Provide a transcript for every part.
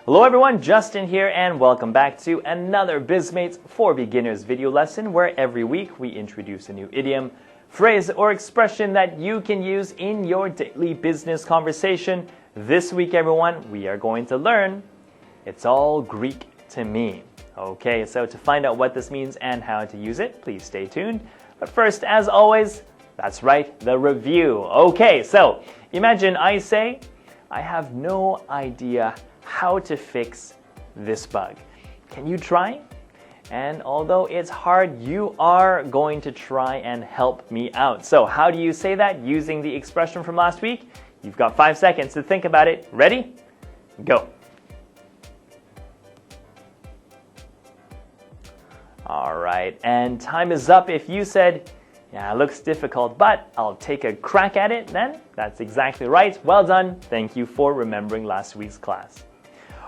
Hello everyone, Justin here and welcome back to another Bizmates for Beginners video lesson where every week we introduce a new idiom, phrase, or expression that you can use in your daily business conversation. This week everyone, we are going to learn "It's all Greek to me." Okay, so to find out what this means and how to use it, please stay tuned. But first, as always, that's right, the review. Okay, so imagine I say, I have no idea how to fix this bug. Can you try? And although it's hard, you are going to try and help me out. So how do you say that using the expression from last week? You've got 5 seconds to think about it. Ready? Go. All right, and time is up. If you said, yeah, it looks difficult, but I'll take a crack at it, then that's exactly right. Well done. Thank you for remembering last week's class.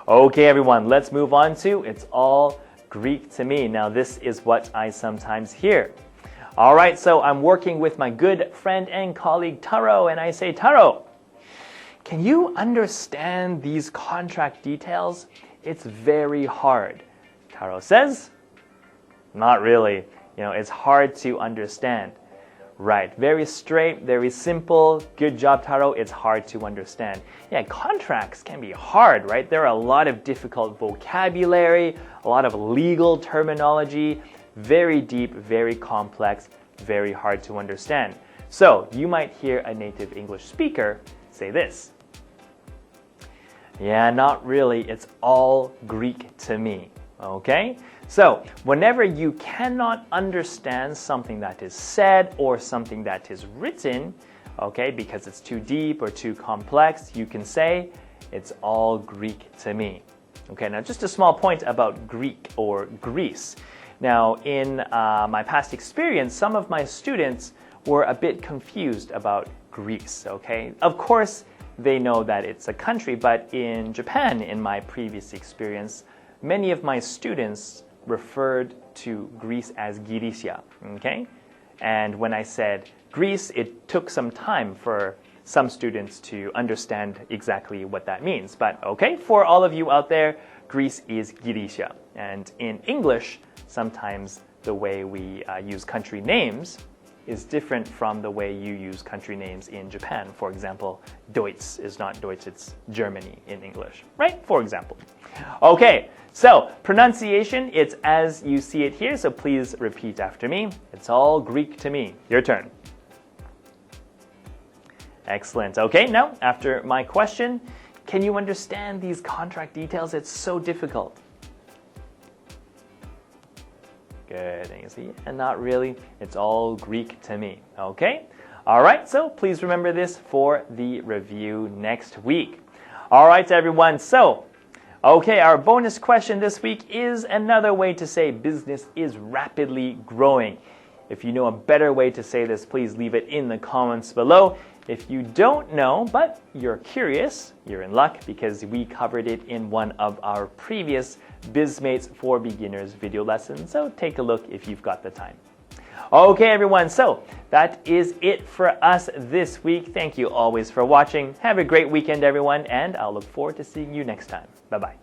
Okay, everyone, let's move on to "It's all Greek to me." Now, this is what I sometimes hear. All right, so I'm working with my good friend and colleague Taro, and I say, Taro, can you understand these contract details? It's very hard. Taro says, not really. It's hard to understand. Right, very straight, very simple. Good job, Taro. It's hard to understand. Yeah, contracts can be hard, right? There are a lot of difficult vocabulary, a lot of legal terminology, very deep, very complex, very hard to understand. So you might hear a native English speaker say this. Yeah, not really. It's all Greek to me. Okay? So, whenever you cannot understand something that is said or something that is written, okay, because it's too deep or too complex, you can say, "It's all Greek to me." Okay, now just a small point about Greek or Greece. Now, in my past experience, some of my students were a bit confused about Greece, okay? Of course, they know that it's a country, but in Japan, in my previous experience, many of my students referred to Greece as Gilisha, okay? And when I said Greece, it took some time for some students to understand exactly what that means. But okay, for all of you out there, Greece is Gilisha. And in English, sometimes the way we use country names is different from the way you use country names in Japan. For example, Deutsch is not Deutsch, it's Germany in English, right? For example. Okay, so pronunciation, it's as you see it here, so please repeat after me. It's all Greek to me. Your turn. Excellent. Okay, now after my question, can you understand these contract details? It's so difficult. Good, and you see, and not really. It's all Greek to me. Okay? All right, so please remember this for the review next week. All right, everyone, so, okay, our bonus question this week is another way to say business is rapidly growing. If you know a better way to say this, please leave it in the comments below. If you don't know, but you're curious, you're in luck because we covered it in one of our previous Bizmates for Beginners video lessons, so take a look if you've got the time. Okay, everyone, so that is it for us this week. Thank you always for watching. Have a great weekend, everyone, and I'll look forward to seeing you next time. Bye-bye.